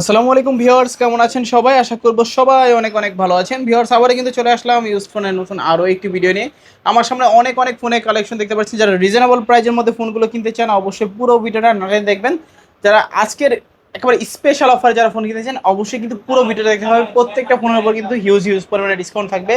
আসসালামু আলাইকুম ভিউয়ার্স, কেমন আছেন সবাই? আশা করব সবাই অনেক অনেক ভালো আছেন। ভিউয়ার্স, আবারও কিন্তু চলে আসলাম ইউজ ফোনের নতুন আরও একটি ভিডিও নিয়ে। আমার সামনে অনেক অনেক ফোনের কালেকশন দেখতে পাচ্ছি। যারা রিজনেবল প্রাইজের মধ্যে ফোনগুলো কিনতে চান অবশ্যই পুরো ভিডিওটা না টেনে দেখবেন। যারা আজকের একেবারে স্পেশাল অফারে যারা ফোন কিনতে চান অবশ্যই কিন্তু পুরো ভিডিওটা দেখতে হবে। প্রত্যেকটা ফোনের উপর কিন্তু হিউজ হিউজ পরিমাণে ডিসকাউন্ট থাকবে।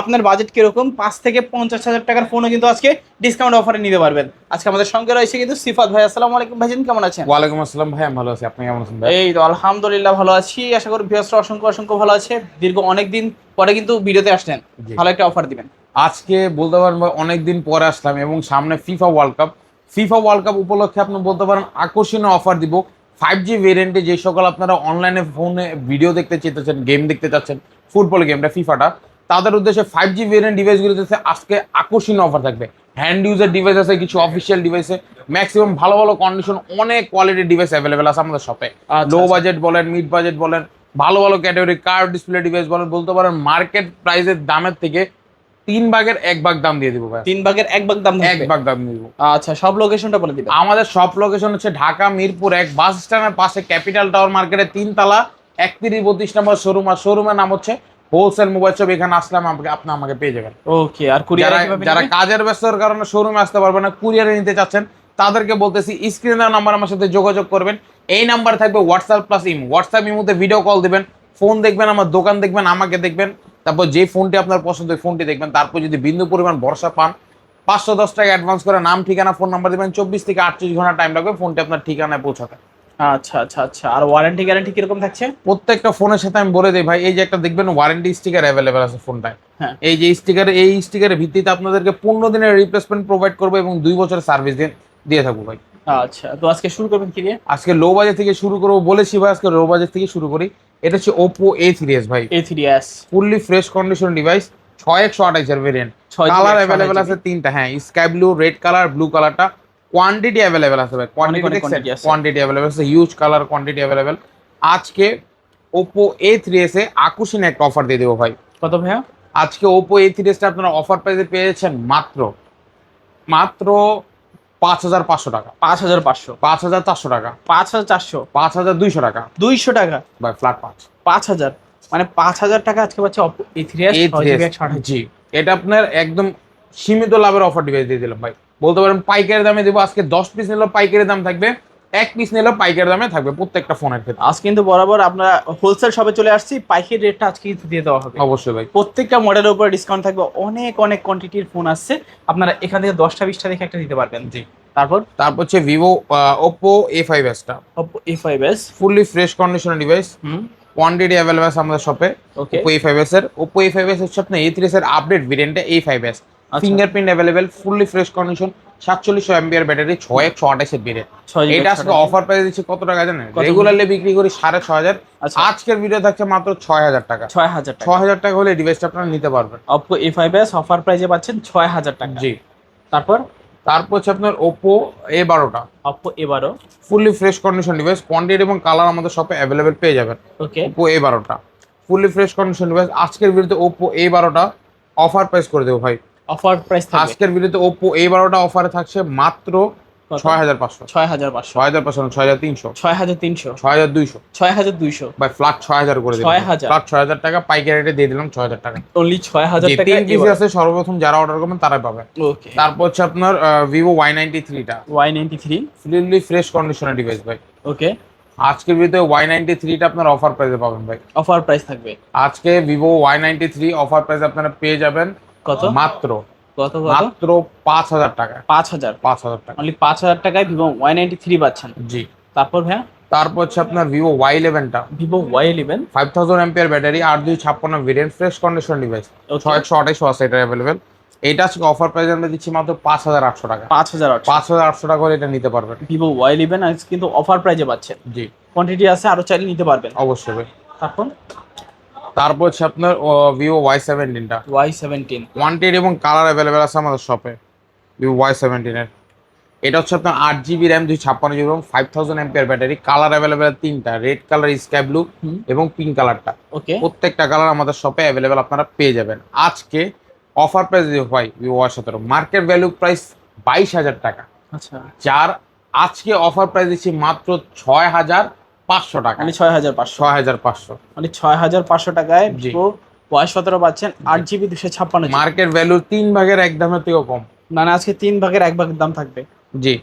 আপনার বাজেট কিরকম 5 থেকে 50,000 টাকার ফোনও কিন্তু আজকে ডিসকাউন্ট অফারে নিতে পারবেন। আজকে আমাদের সঙ্গে রয়েছে কিন্তু সিফাত ভাই। আসসালামু আলাইকুম ভাইজান, কেমন আছেন? ওয়ালাইকুম আসসালাম ভাই, আমি ভালো আছি। আপনি কেমন আছেন ভাই? এই তো আলহামদুলিল্লাহ ভালো আছি। আশা করি ভিউয়ার্সরা অসংখ্য অসংখ্য ভালো আছে। দীর্ঘ অনেক দিন পরে কিন্তু ভিডিওতে আসলেন, জি। ভালো একটা অফার দিবেন। আজকে বলতে পারেন ভাই অনেকদিন পরে আসলাম এবং সামনে ফিফা ওয়ার্ল্ড কাপ উপলক্ষে আপনি বলতে পারেন আকর্ষণীয় অফার দিব। 5G ভেরিয়েন্টে যে সকল আপনারা অনলাইনে ফোনে ভিডিও দেখতে চাইতেছেন, গেম দেখতে চাচ্ছেন, ফুটবল গেমটা ফিফাটা, তাদের উদ্দেশ্যে 5G ভেরিয়েন্ট ডিভাইসগুলোতে আজকে আকর্ষণীয় অফার থাকবে। হ্যান্ড ইউজার ডিভাইস আছে, কিছু অফিসিয়াল ডিভাইসে ম্যাক্সিমাম ভালো ভালো কন্ডিশন, অনেক কোয়ালিটির ডিভাইস অ্যাভেলেবেল আছে আমাদের শপে। লো বাজেট বলেন, মিড বাজেট বলেন, ভালো ভালো ক্যাটাগরি কার ডিসপ্লে ডিভাইস বলেন, বলতে পারেন মার্কেট প্রাইসের দামের থেকে 3/1 দাম দিয়ে দিব ভাই। 3/1 দাম এক থাকবে। ভাগ দাম দিব। আচ্ছা, সব লোকেশনটা বলে দিবেন। আমাদের সব লোকেশন হচ্ছে ঢাকা মিরপুর 1 বাস স্ট্যান্ডের পাশে ক্যাপিটাল টাওয়ার মার্কেটের 3 তলা 31-32 নম্বর শোরুম। আর শোরুমের নাম হচ্ছে হোলসেল মোবাইল শপ। এখানে আসলে আপনি আমাকে পেয়ে যাবেন। ওকে, আর কুরিয়ার যারা কিভাবে যারা নেবেন? কাজের ব্যস্ততার কারণে শোরুমে আসতে পারবে না, কুরিয়ারে নিতে চাচ্ছেন, তাদেরকে বলতেছি স্ক্রিনে নাম্বার আমার সাথে যোগাযোগ করবেন। এই নাম্বার থাকবে হোয়াটসঅ্যাপ প্লাস ইমো। হোয়াটসঅ্যাপ ইমোতে ভিডিও কল দিবেন, ফোন দেখবেন, আমার দোকান দেখবেন, আমাকে দেখবেন, তারপর যে ফোনটি আপনার পছন্দ ওই ফোনটি দেখবেন। তারপর যদি বিন্দু পরিমাণ ভরসা পান, 510 টাকা অ্যাডভান্স করে নাম ঠিকানা ফোন নাম্বার দিবেন। 24 থেকে 48 ঘন্টা টাইম লাগবে ফোনটি আপনার ঠিকানায় পৌঁছাতে। আচ্ছা আচ্ছা আচ্ছা, আর ওয়ারেন্টি গ্যারান্টি কিরকম থাকছে? প্রত্যেকটা ফোনের সাথে আমি বলে দিই ভাই, এই যে একটা দেখবেন ওয়ারেন্টি স্টিকার অ্যাভেলেবেল আছে ফোনটায়। হ্যাঁ। এই স্টিকারের ভিত্তিতে আপনাদেরকে 15 দিনের রিপ্লেসমেন্ট প্রোভাইড করবো এবং 2 বছরের সার্ভিস দিয়ে থাকবো ভাই। আচ্ছা, তো আজকে শুরু করবেন কি দিয়ে? আজকে লো বাজেট থেকে শুরু করবো বলেছি ভাই, আজকে লো বাজেট থেকে শুরু করি। এটা হচ্ছে ওপো A3s ভাই। A3s fully fresh condition device, 6128 এর ভেরিয়েন্ট। 6 কালার অ্যাভেলেবেল আছে 3টা, হ্যাঁ, sky blue, red colour, blue কালারটা। কোয়ান্টিটি অ্যাভেলেবেল আছে ভাই, অনেক কোয়ান্টিটি quantity আছে। কোয়ান্টিটি অ্যাভেলেবেল আছে, হিউজ কালার কোয়ান্টিটি অ্যাভেলেবেল। আজকে ওপো A3s এ আকর্ষণীয় একটা অফার দিয়ে দেবো ভাই। কত ভাইয়া? আজকে ওপো A3s টা আপনারা অফার প্রাইসে পেয়েছেন মাত্র মাত্র 5,500 টাকা, 5,500, 5,400 টাকা, 5,400, 5,200 টাকা 200 টাকা, ভাই, ফ্ল্যাট 5। 5,000, মানে 5,000 টাকা আজকে পাচ্ছে Oppo A3s 6GB 128। জি, এটা আপনার একদম সীমিত লাভের অফার ডিভাইস দিয়ে দিলাম ভাই। বলতে পারেন পাইকারি দামে দেবো। আজকে 10 পিস নিলেও পাইকারি দাম থাকবে, 1 পিস নিলেও পাইকারি দামে থাকবে প্রত্যেকটা ফোনের ক্ষেত্রে। আজ কিন্তু বরাবর আমরা হোলসেল শপে চলে আসছি, পাইকারি রেটটা আজকে কিন্তু দিয়ে দেওয়া হবে। অবশ্যই ভাই। প্রত্যেকটা মডেলের উপর ডিসকাউন্ট থাকবে, অনেক অনেক কোয়ান্টিটির ফোন আসছে। আপনারা এখান থেকে 10টা 20টা দেখে একটা দিতে পারবেন। জি। তারপর তারপর হচ্ছে ভিভো ওপো A5s টা, Oppo A5s। ফুললি ফ্রেশ কন্ডিশনের ডিভাইস। হুম। কোয়ান্টিটি অ্যাভেলেবল আছে আমাদের শপে। ওকে। ওপো A5s হচ্ছে আপনার A3s এর আপডেট ভেরিয়েন্টে A5s। আচ্ছা। Fingerprint available, fully fresh condition, 4700 এমবিআর ব্যাটারি, 6128 এর ভেরিয়েন্ট। 6GB এটা আজকে 128 অফার প্রাইস দিচ্ছি কত টাকা জানেন? কত? রেগুলারলি বিক্রি করি 6,500। আচ্ছা। আজকের ভিডিও থাকছে মাত্র 6,000 টাকা। 6,000 টাকা। 6,000 টাকা হলে ডিভাইসটা আপনারা নিতে পারবেন। Oppo A5s অফার প্রাইসে পাচ্ছেন 6,000 টাকা। জি। তারপর তারপর হচ্ছে আপনার ওপো A12টা, Oppo A12। Fully fresh condition device. Quantity এবং কালার আমাদের শপে অ্যাভেলেবেল পেয়ে যাবেন। ওকে। ওপো A12টা ফুললি ফ্রেশ কন্ডিশন ডিভাইস। আজকের ভিডিওতে ওপো A12টা অফার প্রাইস করে দেবো ভাই। অফার প্রাইস থাকবে আজকের ভিডিওতে ওপো A12টা অফারে থাকছে মাত্র কত? 6,500। 6,500, 6,500 না, 6,300, 6,300, 6,200 6,200, ভাই, ফ্ল্যাট 6,000 করে দিলাম। 6,000 ফ্ল্যাট 6,000 টাকা পাইকারি রেটে দিয়ে দিলাম 6,000 টাকা। অনলি 6,000 জি, টাকা। 3 পিস আছে, সর্বপ্রথম যারা অর্ডার করবেন তারাই পাবে। ওকে। তারপর হচ্ছে আপনার ভিভো Y93টা, Y93। ফুললি ফ্রেশ কন্ডিশনের ডিভাইস ভাই। ওকে। আজকের ভিডিওতে Y93টা আপনার অফার প্রাইসে পাবেন ভাই। অফার প্রাইস থাকবে আজকে ভিভো Y93 অফার প্রাইস আপনারা পেয়ে যাবেন কত? মাত্র কত? মাত্র 5,000 টাকা। 5,000, 5,000 টাকা, অনলি 5,000 টাকায় ভিভো Y93 পাচ্ছেন। জি। তারপর ভাইয়া তারপর হচ্ছে আপনার ভিভো Y11টা, ভিভো Y11। 5000 এমপিআর battery, 8256 variant, fresh condition device. Okay. 6128 আছে এটা অ্যাভেলেবেল। এটা আজকে অফার প্রাইস আমরা দিচ্ছি মাত্র 5,800 টাকা। 5,800। 5,800 টাকা করে এটা নিতে পারবেন। ভিভো Y11 আজ কিন্তু অফার প্রাইজে পাচ্ছেন। জি, কোয়ান্টিটি আছে, আরো চাইলে নিতে পারবেন। অবশ্যই ভাই। তারপর তারপর হচ্ছে আপনার ভিভো Y17টা, Y17। কোয়ান্টিটি এবং কালার অ্যাভেলেবেল আছে আমাদের শপে ভিভো Y17 এর। এটা হচ্ছে আপনার 8GB র্যাম, 256GB এবং 5000 এমপিআর ব্যাটারি। কালার অ্যাভেলেবেল 3টা, রেড কালার, স্কাই ব্লু এবং পিঙ্ক কালারটা। ওকে। প্রত্যেকটা কালার আমাদের শপে অ্যাভেলেবেল আপনারা পেয়ে যাবেন। আজকে অফার প্রাইস দিয়ে ভাই Vivo Y17 market value price 22,000 টাকা, আচ্ছা। যার আজকে অফার প্রাইস দিচ্ছি মাত্র 500 টাকা, মানে 6500, 6500 মানে 6500 টাকায় জি। ভিভো Y17 পাচ্ছেন 8GB 256 মার্কেট ভ্যালু 3 ভাগের এক দামের থেকেও কম। মানে আজকে 3 ভাগের 1 ভাগের দাম থাকবে। জি,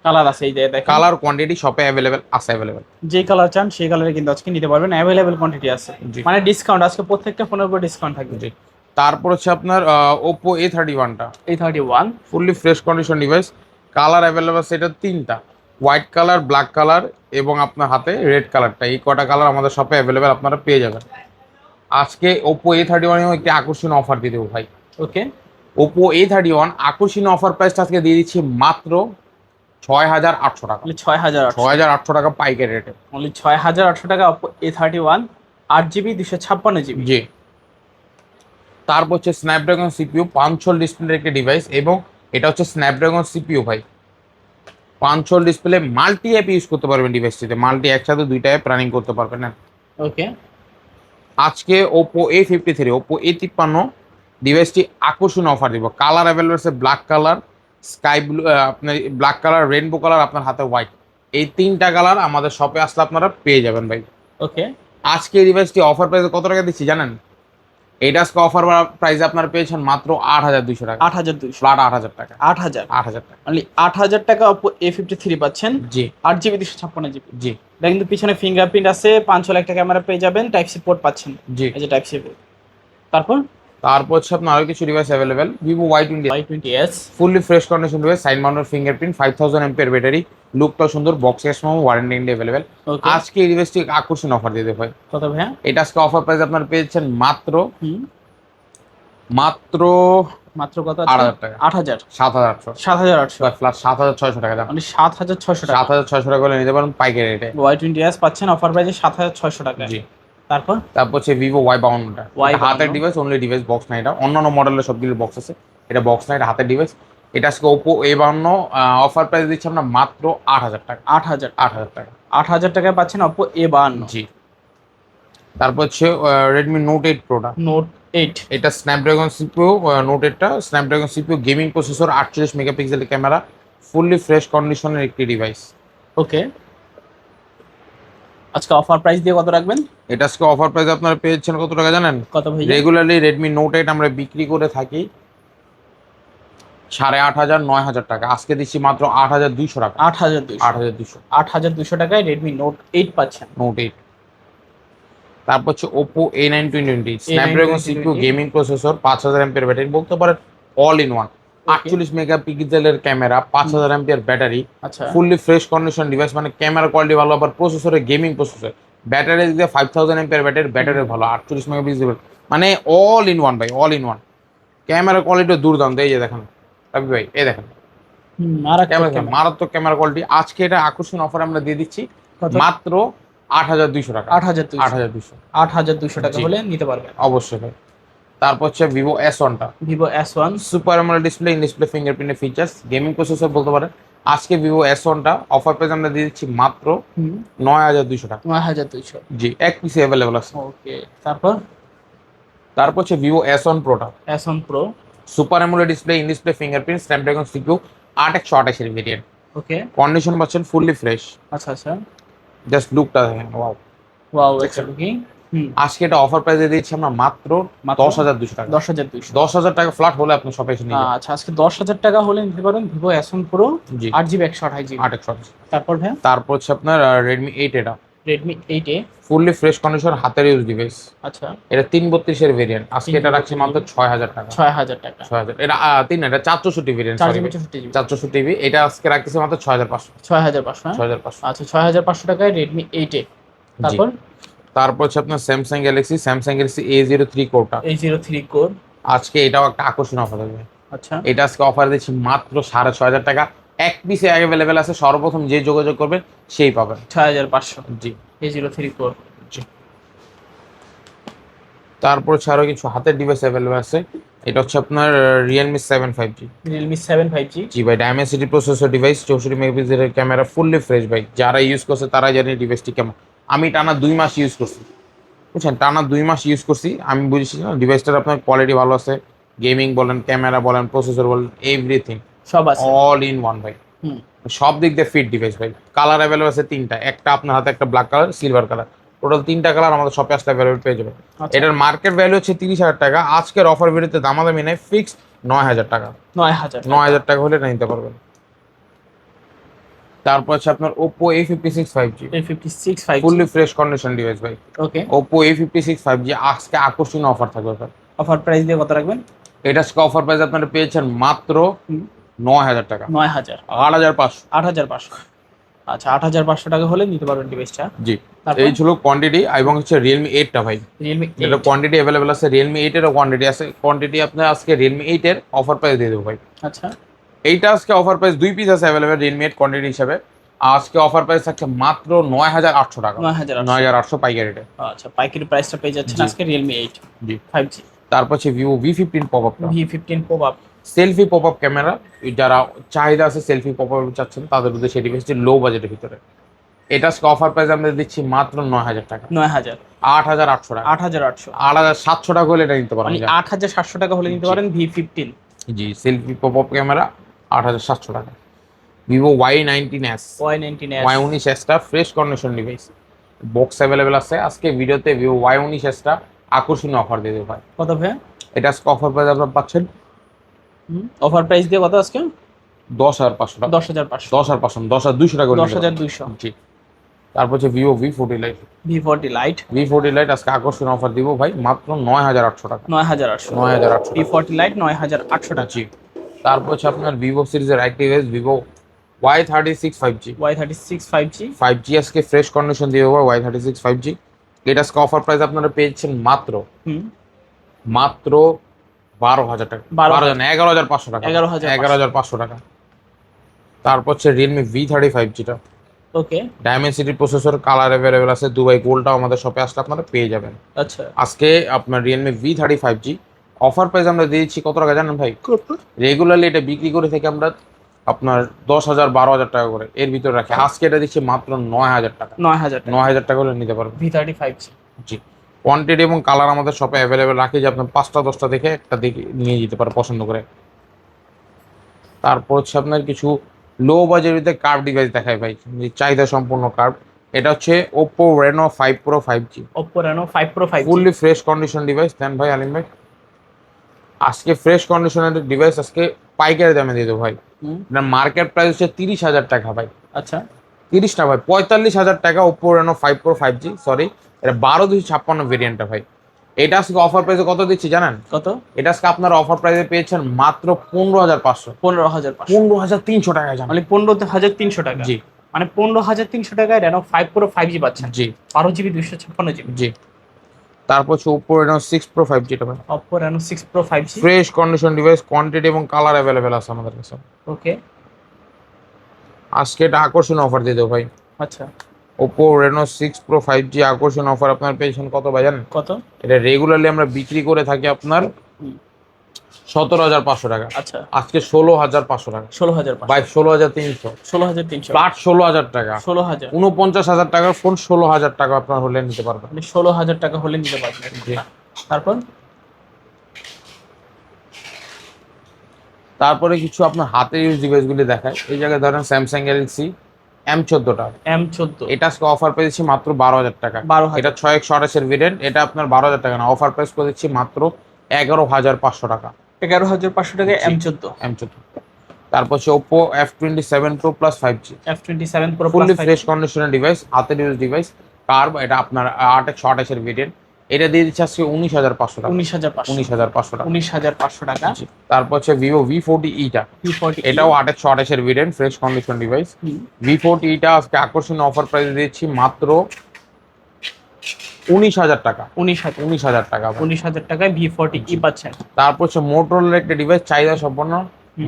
কালার আছে এই যে দেখেন, কালার কোয়ান্টিটি শপে অ্যাভেলেবেল আছে, অ্যাভেলেবেল। যে কালার চান সেই কালারে কিন্তু আজকে নিতে পারবেন, অ্যাভেলেবেল কোয়ান্টিটি আছে। জি। মানে ডিসকাউন্ট আজকে প্রত্যেকটা ফোনের উপর ডিসকাউন্ট থাকবে। জি, তারপর হচ্ছে আপনার ওপো A31টা A31 fully fresh condition device. Colour available আছে এটা 3টা, হোয়াইট কালার, ব্ল্যাক কালার এবং আপনার হাতে রেড কালারটা। এই কটা কালার আমাদের শপে অ্যাভেলেবেল আপনারা পেয়ে যাবেন। আজকে ওপো A31 এও একটি আকর্ষণীয় অফার দিয়ে দেবো ভাই। ওকে, ওপো A31 আকর্ষণীয় অফার প্রাইসটা আজকে দিয়ে দিচ্ছি মাত্র 6800 টাকা। মানে 6800, 6800 টাকা পাইকারি রেটে। অনলি 6800 টাকা Oppo A31 8GB 256GB। জি, তারপর হচ্ছে স্ন্যাপড্রাগন সিপিইউ 5 ডিসপ্লের একটি ডিভাইস, এবং এটা হচ্ছে স্ন্যাপড্রাগন সিপিইউ ভাই। 5 ডিসপ্লে, মাল্টি অ্যাপ ইউজ করতে পারবেন ডিভাইসটিতে, মাল্টি একসাথে 2টা অ্যাপ রানিং করতে পারবেন না। ওকে, আজকে ওপো A53, ওপো A53 ডিভাইসটি আকর্ষণীয় অফার দিব। কালার অ্যাভেলেবল আছে ব্ল্যাক কালার, স্কাই ব্লু, আপনার ব্ল্যাক কালার, রেইনবো কালার, আপনার হাতে হোয়াইট। এই 3টা কালার আমাদের শপে আসলে আপনারা পেয়ে যাবেন ভাই। ওকে, আজকে এই ডিভাইসটি অফার প্রাইসে কত টাকা দিচ্ছি জানেন? এইটা আজকে অফার প্রাইসে আপনারা পেয়েছেন মাত্র 8200 টাকা, 8200, ফ্ল্যাট 8000 টাকা, 8000, 8000 টাকা। অনলি 8000 টাকা Oppo A53 পাচ্ছেন জি 8GB 256GB। জি এটা কিন্তু পিছনে ফিঙ্গারপ্রিন্ট আছে, 5 একটা ক্যামেরা পেয়ে যাবেন, টাইপ সি পোর্ট পাচ্ছেন, জি। এই যে টাইপ সি পোর্ট। তারপর তারপর হচ্ছে আপনার আরো কিছু device available, Vivo Y20 Y20s fully fresh condition device, side mounted fingerprint, 5000 এমপিআর ব্যাটারি, লুকটাও সুন্দর, box cash memo, warranty India available. Okay, আজকে এই ডিভাইসটি আকর্ষণ অফার দিয়ে দেবো ভাই। কত ভাইয়া? এটা আজকে অফার প্রাইস আপনারা পেয়েছেন মাত্র হুম, মাত্র মাত্র কত? 8000 টাকা, 8000, 7800, 7800, প্লাস 7600 টাকা দাম। মানে 7600 টাকা 7600 টাকা করে নিতে পারেন পাইকারি রেটে। Y20s পাচ্ছেন অফার প্রাইসে 7600 টাকা। জি, তারপর তারপর হচ্ছে ভিভো Y52টা, Y52 হাতের ডিভাইস, অনলি ডিভাইস, বক্স না। এটা অন্যান্য মডেলের সবগুলো বক্স আছে, এটা বক্স না, এটা হাতের ডিভাইস। এটা আজকে ওপো A52 অফার প্রাইস দিচ্ছে আমরা মাত্র 8000 টাকা, 8000, 8000 টাকা। 8000 টাকায় পাচ্ছেন Oppo A52 জি, তারপর হচ্ছে রেডমি নোট 8 প্রোটা, নোট 8। এটা স্ন্যাপড্রাগন সিপিইউ, নোট 8টা স্ন্যাপড্রাগন সিপিইউ, গেমিং প্রসেসর, 48 মেগাপিক্সেলের ক্যামেরা, ফুললি ফ্রেশ কন্ডিশনের একটি ডিভাইস। ওকে, আজকে অফার প্রাইস দিয়ে কত রাখবেন? এটা আজকে অফার প্রাইস আপনারা পেয়েছেন কত টাকা জানেন? কত ভাই? রেগুলারলি রেডমি নোট 8 আমরা বিক্রি করে থাকি 8500 9000 টাকা, আজকে দিচ্ছি মাত্র 8200 টাকা, 8200, 8200 8200 টাকায় রেডমি নোট 8 পাচ্ছেন। নোট 8। তারপর হচ্ছে Oppo A9 2020 Snapdragon CPU, gaming processor, 5000 এমপিআর ব্যাটারি, বলতে পারেন অল ইন ওয়ান। 48 মেগাপিক্সেলের ক্যামেরা, 5000 এমপিআর ব্যাটারি, আচ্ছা, ফুললি ফ্রেশ কন্ডিশন ডিভাইস, মানে ক্যামেরা কোয়ালিটি ভালো, আবার প্রসেসরে গেমিং প্রসেসর, ব্যাটারি দিয়ে 5000 এমপিআর ব্যাটারি ভালো, 48 মেগাপিক্সেল, মানে অল ইন ওয়ান ভাই, all in one. Camera quality দুর্দান্ত, এই যে দেখেন রবি ভাই, এই দেখেন ক্যামেরা, মারাত্মক ক্যামেরা কোয়ালিটি। আজকে এটা আকর্ষণ অফার আমরা দিয়ে দিচ্ছি মাত্র 8200 টাকা, 8200 8200 টাকা জি। হলে নিতে পারবেন অবশ্যই ভাই। তারপর হচ্ছে ভিভো S1টা, Vivo S1 super AMOLED display, in display ফিঙ্গারপ্রিন্টের ফিচার্স, গেমিং প্রসেসর বলতে পারেন। আজকে ভিভো S1টা অফার প্রাইস আমরা দিয়ে দিচ্ছি মাত্র 9200 টাকা। 9200, জি, এক পিসে অ্যাভেলেবল আছে। ওকে। তারপর তারপর হচ্ছে Vivo S1 প্রোটা, S1 Pro, super AMOLED display, in display fingerprint, Snapdragon CPU, 8128 এর ভেরিয়েন্ট, ওকে। কন্ডিশন পাচ্ছেন ফুললি ফ্রেশ। আচ্ছা আচ্ছা, জাস্ট লুকটা দেখেন, ওয়াও। ওয়াও, এটা কি? আজকে এটা অফার প্রাইসে দিচ্ছি আমরা মাত্র 10200 টাকা, 10200, 10000 টাকা ফ্ল্যাট হলে আপনি শপে এসে নিয়ে যাবেন। আচ্ছা, আজকে 10000 টাকা হলে নিতে পারেন ভিভো S1 Pro জি, 8GB 128GB। 8128। তারপর ভাই তারপর হচ্ছে আপনার রেডমি 8, এটা Redmi 8A, fully fresh condition হাতের ইউজ ডিভাইস, আচ্ছা, এটা 332 এর ভেরিয়েন্ট। আজকে এটা রাখছি মাত্র 6000 টাকা, 6000 টাকা, 6000। এটা এটা 464 ভেরিয়েন্ট, 4GB 64GB, 464 টিভি। এটা আজকে রাখতেছি মাত্র 6500, 6500, 6500। আচ্ছা 6500 টাকায় রেডমি 8A। তারপর তারপর হচ্ছে আপনার Samsung Galaxy A03 কোরটা, A03 core, আজকে এটাও একটা আকর্ষণ অফার থাকবে। আচ্ছা, এটা আজকে অফার দিচ্ছি মাত্র 6500 টাকা, এক পিসে অ্যাভেলেবেল আছে, সর্বপ্রথম যে যোগাযোগ করবেন সেই পাবেন। 6500, জি A03 কোর। জি। তারপর ছাড়াও কিছু হাতের ডিভাইস অ্যাভেলেবেল আছে। এটা হচ্ছে আপনার রিয়েলমি 7 5G, রিয়েলমি 7 5G, জি ভাই, ডায়মেন্সিটি প্রসেসর ডিভাইস, 64 মেগাপিক্সেলের ক্যামেরা, ফুললি ফ্রেশ ভাই। যারা ইউজ করছে তারাই জানে ডিভাইসটি কেমন। আমি টানা 2 মাস ইউজ করছি, বুঝছেন, টানা 2 মাস ইউজ করছি, আমি বুঝেছি না ডিভাইসটার আপনার কোয়ালিটি ভালো আছে, গেমিং বলেন, ক্যামেরা বলেন, প্রসেসর বলেন, এভরিথিং সব আছে, অল ইন ওয়ান ভাই। সব দিক দিয়ে ফিট ডিভাইস ভাই। কালার অ্যাভেলেবল আছে তিনটা, একটা আপনার হাতে, একটা black colour, silver colour, total তিনটা কালার আমাদের শপে আসলে অ্যাভেলেবল পেয়ে যাবেন। আচ্ছা। এটার মার্কেট ভ্যালু হচ্ছে 30,000 টাকা, আজকের অফার ভিডিওতে দামাদামি নেই, ফিক্স 9,000 টাকা। 9,000 9,000 টাকা হলে এটা নিতে পারবেন। তারপর হচ্ছে আপনার Oppo A56 5G, A56 5G fully fresh condition device ভাই। ওকে। Oppo A56 5G আজকে আকর্ষণীয় অফার থাকবে ভাই। অফার প্রাইস দিয়ে কত রাখবেন? এটা অফার প্রাইস আপনারা পেয়েছেন মাত্র 9,000 টাকা, 9,000, 8,500। 8,500। আচ্ছা, 8,500 টাকা হলে নিতে পারবেন ডিভাইসটা। জি, তারপর? এই ছিল কোয়ান্টিটি। এবং হচ্ছে Realme 8 টা ভাই, Realme এটা 8 কোয়ান্টিটি অ্যাভেলেবল আছে। Realme 8 এরও কোয়ান্টিটি আছে। কোয়ান্টিটি আপনার আজকে Realme 8 এর অফার প্রাইস দিয়ে দেবো ভাই। আচ্ছা। এইটা আজকে অফার প্রাইস 2 পিস আছে অ্যাভেলেবল Realme 8 কোয়ান্টিটি হিসাবে। আজকে অফার প্রাইস থাকছে মাত্র 9,800 টাকা, 9,800 9,800 পাইকারি রেটে। আচ্ছা, পাইকারি প্রাইসটা পেয়ে যাচ্ছেন জি। আজকে Realme 8 জি। 5G। তারপর হচ্ছে Vivo V15 popup, V15 pop-up। Selfie popup camera. যারা চাহিদা আছে সেলফি পপআপ চাচ্ছেন তাদের মধ্যে সেই ডিভাইসটি লো বাজেটের ভিতরে। এটা আজকে অফার প্রাইস আমরা দিচ্ছি মাত্র 9,000 টাকা, 9,000, 8,800 টাকা, 8,800। 8,700 টাকা হলে এটা নিতে পারেন। মানে 8,700 টাকা হলে নিতে জি। পারেন V15। জি, সেলফি পপআপ ক্যামেরা 8,700 টাকা। Vivo Y19s, Y19s Y19s টা fresh condition device, box available আছে। আজকে ভিডিওতে Vivo Y19s টা আকর্ষণীয় অফার দিয়ে দেবো ভাই। কত ভাই? এটা আজকে অফার প্রাইস আপনারা পাচ্ছেন অফার প্রাইস দিয়ে কত আজকে? 10,500 টাকা, 10,500, 10,500, 10,200 টাকা করে নিতে পারবেন। 10,200। জি। তারপর হচ্ছে Vivo V40 Lite, V40 Lite V40 Lite আজকে আকর্ষণীয় অফার দিব ভাই মাত্র 9,800 টাকা, 9,800, 9,800 টাকা। V40 Lite 9,800 টাকা। জি। তারপর হচ্ছে আপনার ভিভো সিরিজের আরেকটি device Vivo Y36 5G, Y36 5G 5G আজকে ফ্রেশ কন্ডিশন দিয়ে দেবো Y36 5G। এটা আজকে অফার প্রাইস আপনারা পেয়েছেন মাত্র হুম মাত্র 12,000 টাকা, 12,000 11,500 টাকা, 11,500 11,500 টাকা। তারপর হচ্ছে Realme V30 টা, ওকে। ডায়মেনসিটি প্রসেসর, কালার অ্যাভেলেবেল আছে। দুবাই গোল্ডটাও আমাদের শপে আসলে আপনারা পেয়ে যাবেন। আচ্ছা, আজকে আপনার Realme V35G অফার প্রাইস আমরা দিয়েছি কত টাকা জানেন ভাই? রেগুলারলি এটা বিক্রি করে থেকে আমরা আপনার 10,000 12,000 টাকা করে এর ভিতরে রাখি। আজকে এটা দিচ্ছি মাত্র 9,000 টাকা, 9,000 টাকা 9,000 টাকা হলে নিতে পারবেন। V35G। জি। কোয়ান্টিটি এবং কালার আমাদের শপে অ্যাভেলেবেল রাখি, যে আপনার 5টা 10টা দেখে একটা দেখে নিয়ে যেতে পারে পছন্দ করে। তারপর হচ্ছে আপনার কিছু লো বাজেটে কার্ভ ডিভাইস দেখায় ভাই, চাহিদা সম্পূর্ণ কার্ভ। এটা হচ্ছে Oppo Reno 5 Pro 5G, Oppo Reno 5 Pro 5G fully fresh condition device. Then ভাই আলিম ভাই, আজকে ফ্রেশ কন্ডিশনের ডিভাইস আজকে পাইকারি দামে দিয়ে দেবো ভাই। এটা মার্কেট প্রাইস হচ্ছে 30,000 টাকা ভাই। আচ্ছা, 30 না ভাই, 45,000 টাকা Oppo Reno 5 Pro 5G, sorry এটা 12,256 ভেরিয়েন্টটা ভাই। এটা আজকে অফার প্রাইসে কত দিচ্ছি জানেন? কত? এটা আজকে আপনারা অফার প্রাইসে পেয়েছেন মাত্র 15,500, 15,500, 15,300 টাকায় জানেন। মানে 15,300 টাকা। জি। মানে 15,300 টাকায় Reno 5 Pro 5G পাচ্ছেন। জি 12GB 256GB। জি। তারপর হচ্ছে Oppo Reno 6 Pro 5G টা ভাই, Oppo Reno 6 Pro 5G fresh condition device, quantity এবং কালার অ্যাভেলেবেল আছে আমাদের কাছে। ওকে। আজকে এটা আকর্ষণীয় অফার দিয়ে দেবো ভাই। আচ্ছা, Oppo Reno 6 Pro 5G আকর্ষণীয় অফার আপনার পেয়েছেন কত ভাই জানেন? কত? এটা রেগুলারলি আমরা বিক্রি করে থাকি আপনার 17,500 টাকা, আচ্ছা, আজকে 16,500 টাকা 16,500, ভাই, 16,300 16,300, প্লাট 16,000 টাকা, 16,000, 49,000 টাকার ফোন 16,000 টাকা আপনার হলে নিতে পারবেন। মানে 16,000 টাকা হলে নিতে পারবেন। জি। তারপরে কিছু আপনার হাতের ইউজ ডিভাইসগুলি দেখায়। এই জায়গায় ধরেন স্যামসাং গ্যালাক্সি M14 টা, M14 এটা আজকে অফার পেয়েছি মাত্র 12,000 টাকা। 12,000, এটা 6/128 এর ভেরিয়েন্ট, এটা আপনার 12,000 টাকা না, অফার প্রাইস করে দিচ্ছি মাত্র 11,500 টাকা, 11,500 টাকায় জি। M14। M14। তারপর হচ্ছে Oppo F27 Pro Plus 5G, F27 Pro fully Plus fresh 5G কন্ডিশনের ডিভাইস, হাতের ইউজ ডিভাইস, কার্ভ। এটা আপনার 8/128 এর ভেরিয়েন্ট, এটা দিয়ে দিচ্ছে আজকে 19,500 টাকা, 19,500, 19,500 টাকা। 19,500 টাকা। জি। তারপর হচ্ছে Vivo V40e টা, V40 এটাও 8/128 এর variant, fresh condition device. V40e টা আজকে আকর্ষণীয় অফার প্রাইস দিচ্ছি মাত্র 19,000 টাকা, 19,000, 19,000 টাকা। 19,000 টাকায় V40e পাচ্ছেন। তারপর হচ্ছে মোটরোলার একটা ডিভাইস, চাহিদা সম্পন্ন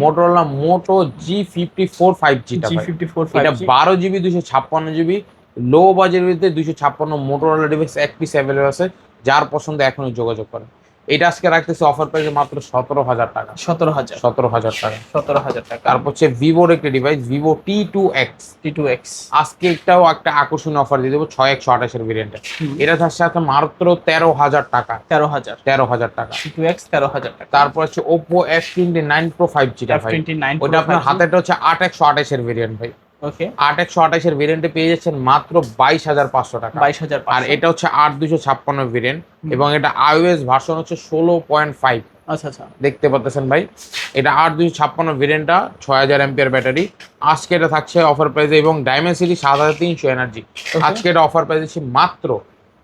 মোটরোলা Moto G54 5G টা ভাই। G54 এটা 5G 12GB 256GB লো বাজেটের ভিতরে 256 মোটরোলা ডিভাইস এক পিস অ্যাভেলেবল আছে, যার পছন্দ এখনই যোগাযোগ করেন। এটা আজকে রাখতেছি অফার প্রাইসে মাত্র 17,000 টাকা। 17,000 17,000 টাকা। 17,000 টাকা। তারপর হচ্ছে ভিভোর একটা ডিভাইস ভিভো T2X। T2X আজকে এটাও একটা আকর্ষণীয় অফার দিয়ে দেবো 6/128 ভেরিয়েন্টে। এটা তার সাথে মাত্র 13,000 টাকা। 13,000 টাকা। T2X 13,000 টাকা। তারপর হচ্ছে Oppo F29 Pro 5G টা ভাই। F29 ওটা আপনার হাতেটা হচ্ছে 8/128 ভেরিয়েন্ট ভাই। ওকে 8/128 ভেরিয়েন্টে পেয়ে যাচ্ছেন মাত্র 22,500 টাকা। 22,500। আর এটা হচ্ছে 8/256 ভেরিয়েন্ট এবং এটা iOS ভার্সন হচ্ছে 16.5। আচ্ছা আচ্ছা দেখতে পাচ্ছেন ভাই, এটা 8/256 ভেরিয়েন্টটা, 6000 এমপিআর ব্যাটারি। আজকে এটা থাকছে অফার প্রাইসে এবং ডায়মেন্সিটি 7300 এনার্জি। আজকে এটা অফার প্রাইস দিচ্ছি মাত্র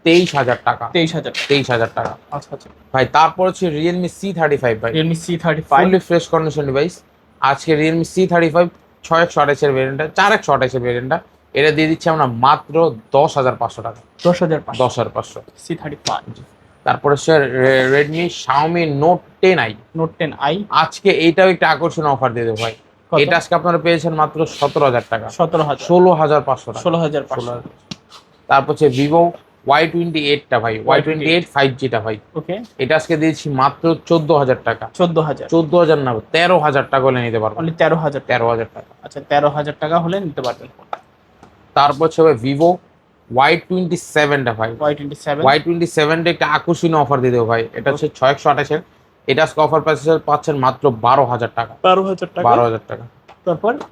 23,000 টাকা। 23,000 টাকা। আচ্ছা আচ্ছা। ভাই তারপর হচ্ছে Realme C35 ভাই, Realme C35 fully fresh condition device. আজকে Realme C35 6/128 ভেরিয়েন্টটা, 4/128 ভেরিয়েন্টটা, এটা দিয়ে দিচ্ছি আমরা মাত্র 10,500 টাকা। 10,500 10,500। C35। তারপর হচ্ছে Redmi Xiaomi Note 10i। Note 10i আজকে এইটাও একটা আকর্ষণীয় অফার দিয়ে দেবো ভাই। কত? এটা আজকে আপনারা পেয়েছেন মাত্র 17,000 টাকা। 17,000 16,500 টাকা। 16,500 তারপর হচ্ছে Vivo Y28 টা ভাই, Y28 5G টা ভাই। ওকে এটা আজকে দিয়েছি মাত্র 14,000 টাকা। 14,000 না, 13,000 টাকা হলে নিতে পারবেন। অনলি 13,000 13,000 টাকা। আচ্ছা 13,000 টাকা হলে নিতে পারবেন। তারপর হচ্ছে ভাই Vivo Y27 টা ভাই। Y27 Y27 টা একটা আকর্ষণীয় অফার দিয়ে দেবো ভাই। এটা হচ্ছে 6/128 এটা আজকে অফার প্রাইসে পাচ্ছেন মাত্র 12,000 টাকা। 12,000 টাকা। 12,000 টাকা।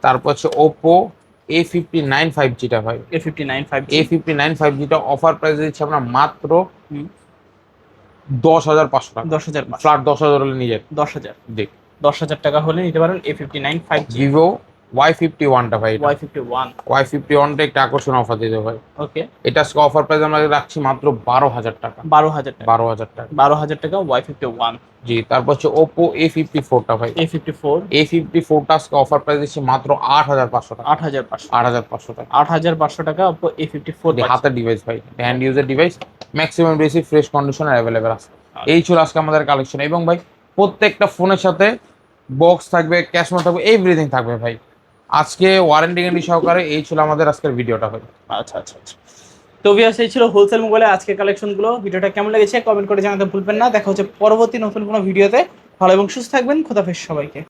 তারপর হচ্ছে Oppo A59 5G টা ভাই। A59 5G A59 5G টা অফার প্রাইস দিচ্ছি আমরা মাত্র 10,500 টাকা। 10,500 ফ্ল্যাট 10,000 হলে নিয়ে যান। 10,000 জি। 10,000 টাকা হলে নিতে পারেন A59 5G। Vivo Y51 টা ভাই। Y51 Y51 টা একটা আকর্ষণীয় অফার দিয়ে দেবো ভাই। ওকে এটা আজকে অফার প্রাইস আমরা রাখছি মাত্র 12,000 টাকা। 12,000 টাকা। 12,000 টাকা। 12,000 টাকা Y51। জি। তারপর হচ্ছে Oppo A54 টা ভাই। A54 A54 টা আজকে অফার প্রাইস দিচ্ছি মাত্র 8,500 টাকা। 8,500 8,500 টাকা। 8,500 টাকা Oppo A54 হাতের ডিভাইস ভাই, হ্যান্ড ইউজার ডিভাইস, ম্যাক্সিমাম বেশি ফ্রেশ কন্ডিশন অ্যাভেলেবেল আছে। এই ছিল আজকে আমাদের কালেকশন এবং ভাই প্রত্যেকটা ফোনের সাথে বক্স থাকবে, ক্যাশ মেমো থাকবে, এভরিথিং থাকবে ভাই। আজকে ওয়ারেন্টি গ্যারান্টি সহকারে এই ছিল আমাদের আজকের ভিডিওটা ভাই। আচ্ছা আচ্ছা আচ্ছা। তো ভিউয়ার্স এই ছিল হোলসেল মোবাইলের আজকের কালেকশনগুলো। ভিডিওটা কেমন লেগেছে কমেন্ট করে জানাতে ভুলবেন না। দেখা হচ্ছে পরবর্তী নতুন কোনো ভিডিওতে। ভালো এবং সুস্থ থাকবেন। খোদাফেজ সবাইকে।